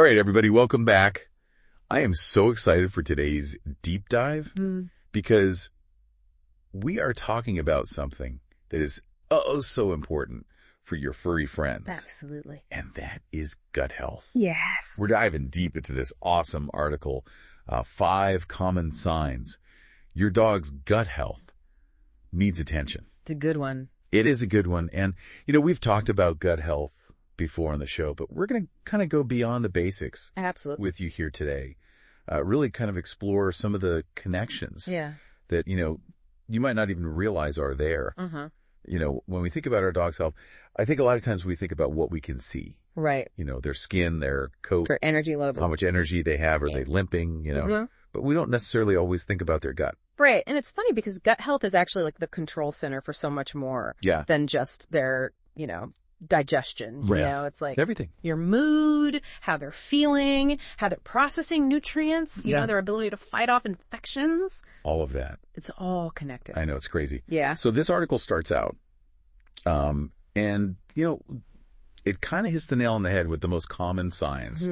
right, everybody, welcome back. I am so excited for today's deep dive because we are talking about something that is so important for your furry friends. Absolutely. And that is gut health. Yes. We're diving deep into this awesome article, 5 common signs your dog's gut health needs attention. It's a good one. It is a good one. And, we've talked about gut health before on the show, but we're going to kind of go beyond the basics. Absolutely. With you here today. Really kind of explore some of the connections that, you might not even realize are there. When we think about our dog's health, I think a lot of times we think about what we can see. Right. Their skin, their coat. For energy level. How much energy they have. Are they limping, But we don't necessarily always think about their gut. Right. And it's funny because gut health is actually like the control center for so much more than just their, digestion. Yes. It's like everything. Your mood, how they're feeling, how they're processing nutrients, their ability to fight off infections. All of that. It's all connected. I know, it's crazy. Yeah. So this article starts out, and, it kind of hits the nail on the head with the most common signs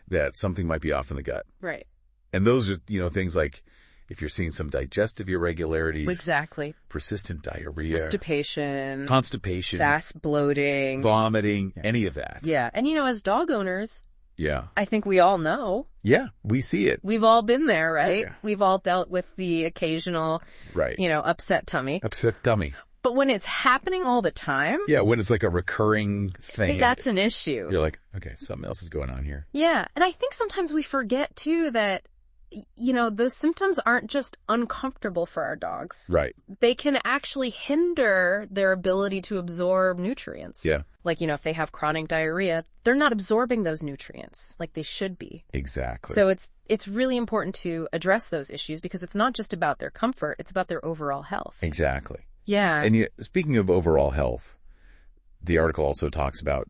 that something might be off in the gut. Right. And those are, things like if you're seeing some digestive irregularities. Exactly. Persistent diarrhea. Constipation. Fast bloating. Vomiting. Any of that. Yeah. And, as dog owners. Yeah. I think we all know. Yeah. We see it. We've all been there, right? Yeah. We've all dealt with the occasional, upset tummy. Upset tummy. But when it's happening all the time. Yeah. When it's like a recurring thing. That's an issue. You're like, okay, something else is going on here. Yeah. And I think sometimes we forget too that, those symptoms aren't just uncomfortable for our dogs. Right. They can actually hinder their ability to absorb nutrients. Yeah. Like, if they have chronic diarrhea, they're not absorbing those nutrients like they should be. Exactly. So it's really important to address those issues because it's not just about their comfort, it's about their overall health. Exactly. Yeah. And speaking of overall health, the article also talks about,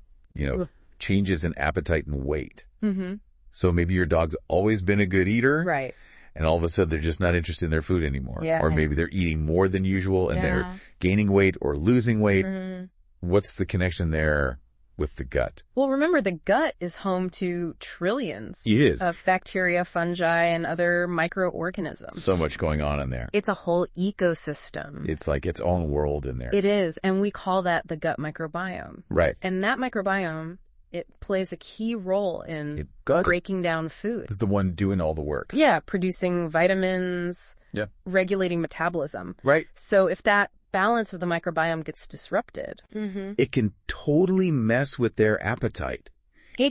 changes in appetite and weight. Mm-hmm. So maybe your dog's always been a good eater. Right. And all of a sudden they're just not interested in their food anymore. Yeah. Or maybe they're eating more than usual and they're gaining weight or losing weight. Mm-hmm. What's the connection there with the gut? Well, remember, the gut is home to trillions of bacteria, fungi, and other microorganisms. So much going on in there. It's a whole ecosystem. It's like its own world in there. It is. And we call that the gut microbiome. Right. And that microbiome, it plays a key role in breaking down food. It's the one doing all the work. Yeah, producing vitamins, regulating metabolism. Right. So if that balance of the microbiome gets disrupted, it can totally mess with their appetite,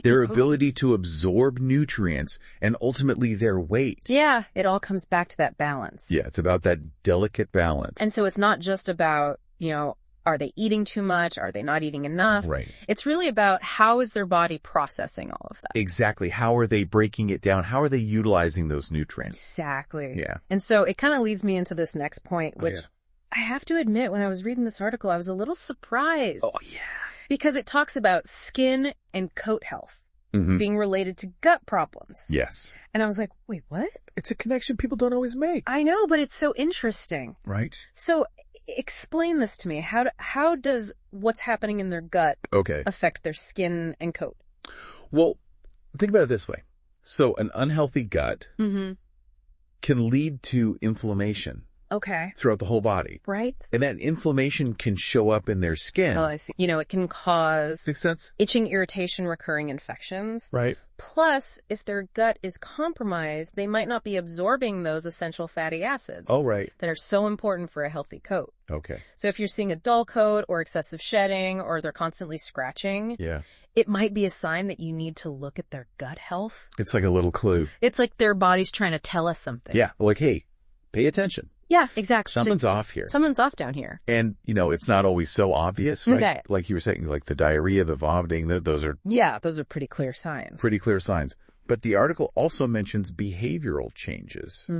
their ability to absorb nutrients, and ultimately their weight. Yeah, it all comes back to that balance. Yeah, it's about that delicate balance. And so it's not just about, are they eating too much? Are they not eating enough? Right. It's really about how is their body processing all of that. Exactly. How are they breaking it down? How are they utilizing those nutrients? Exactly. Yeah. And so it kind of leads me into this next point, which I have to admit, when I was reading this article, I was a little surprised. Oh, yeah. Because it talks about skin and coat health being related to gut problems. Yes. And I was like, wait, what? It's a connection people don't always make. I know, but it's so interesting. Right. So explain this to me. How does what's happening in their gut affect their skin and coat? Well, think about it this way. So an unhealthy gut can lead to inflammation. Throughout the whole body. Right. And that inflammation can show up in their skin. Oh, I see. It can cause Makes sense? Itching, irritation, recurring infections. Right. Plus, if their gut is compromised, they might not be absorbing those essential fatty acids. Oh, right. That are so important for a healthy coat. Okay. So if you're seeing a dull coat or excessive shedding or they're constantly scratching, it might be a sign that you need to look at their gut health. It's like a little clue. It's like their body's trying to tell us something. Yeah. Like, hey, pay attention. Yeah, exactly. Something's off here. Something's off down here. And, it's not always so obvious, right? Okay. Like you were saying, like the diarrhea, the vomiting, those are... Yeah, those are pretty clear signs. Pretty clear signs. But the article also mentions behavioral changes,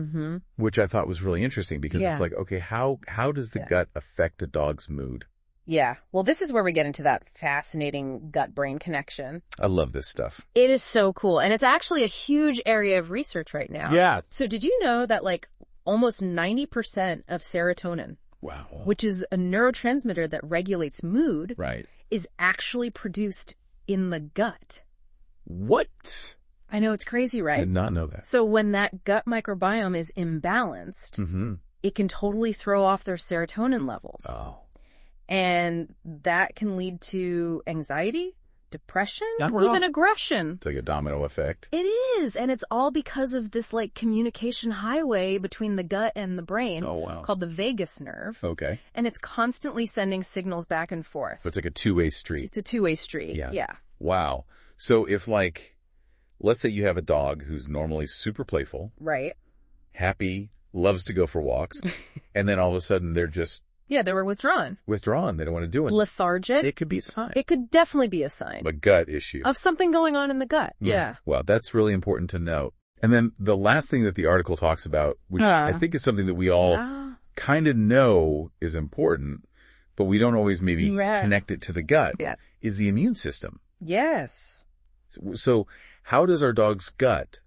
which I thought was really interesting because it's like, okay, how does the gut affect a dog's mood? Yeah. Well, this is where we get into that fascinating gut-brain connection. I love this stuff. It is so cool. And it's actually a huge area of research right now. Yeah. So did you know that almost 90% of serotonin, which is a neurotransmitter that regulates mood, is actually produced in the gut? What? I know, it's crazy, right? I did not know that. So when that gut microbiome is imbalanced, it can totally throw off their serotonin levels. Oh. And that can lead to anxiety, depression, even aggression. It's like a domino effect. It is. And it's all because of this like communication highway between the gut and the brain called the vagus nerve. Okay. And it's constantly sending signals back and forth. So it's like a two-way street. It's a two-way street. Yeah. Wow. So if like, let's say you have a dog who's normally super playful. Right. Happy, loves to go for walks. And then all of a sudden they're just. Yeah, they were withdrawn. They don't want to do it. Lethargic. It could be a sign. It could definitely be a sign. A gut issue. Of something going on in the gut. Yeah. Well, that's really important to note. And then the last thing that the article talks about, which I think is something that we all kind of know is important, but we don't always maybe connect it to the gut, is the immune system. Yes. So how does our dog's gut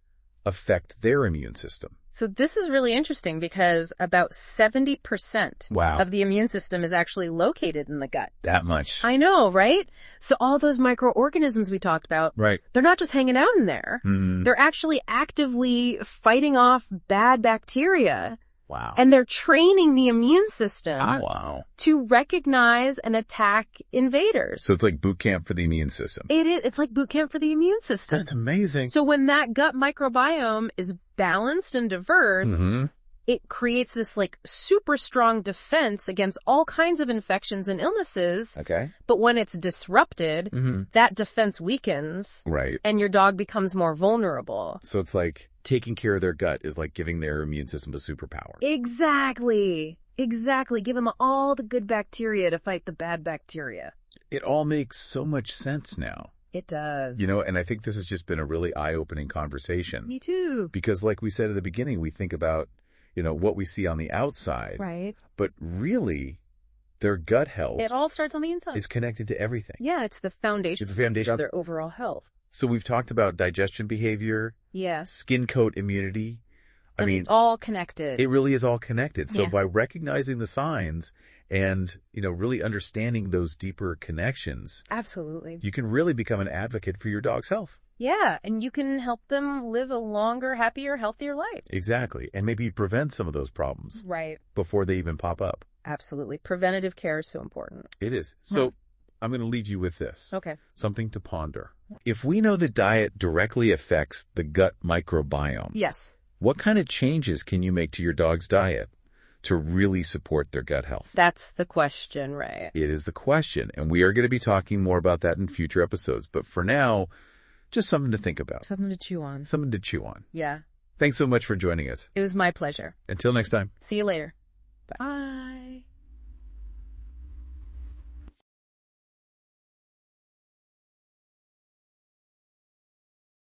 affect their immune system? So this is really interesting because about 70% of the immune system is actually located in the gut. That much. I know, right? So all those microorganisms we talked about, they're not just hanging out in there. They're actually actively fighting off bad bacteria. Wow. And they're training the immune system to recognize and attack invaders. So it's like boot camp for the immune system. It is. It's like boot camp for the immune system. That's amazing. So when that gut microbiome is balanced and diverse, it creates this like super strong defense against all kinds of infections and illnesses. Okay. But when it's disrupted, that defense weakens. Right. And your dog becomes more vulnerable. So it's like taking care of their gut is like giving their immune system a superpower. Exactly. Exactly. Give them all the good bacteria to fight the bad bacteria. It all makes so much sense now. It does. You know, and I think this has just been a really eye-opening conversation. Me too. Because like we said at the beginning, we think about, you know, what we see on the outside. Right. But really, their gut health. It all starts on the inside. Is connected to everything. Yeah, it's the foundation. It's the foundation of their overall health. So we've talked about digestion behavior. Yeah. Skin coat immunity. I mean, it's all connected. It really is all connected. So by recognizing the signs and, you know, really understanding those deeper connections. Absolutely. You can really become an advocate for your dog's health. Yeah, and you can help them live a longer, happier, healthier life. Exactly. And maybe prevent some of those problems. Right. Before they even pop up. Absolutely. Preventative care is so important. It is. So I'm going to leave you with this. Okay. Something to ponder. If we know that diet directly affects the gut microbiome. Yes. What kind of changes can you make to your dog's diet to really support their gut health? That's the question, right? It is the question. And we are going to be talking more about that in future episodes. But for now, just something to think about. Something to chew on. Something to chew on. Yeah. Thanks so much for joining us. It was my pleasure. Until next time. See you later. Bye.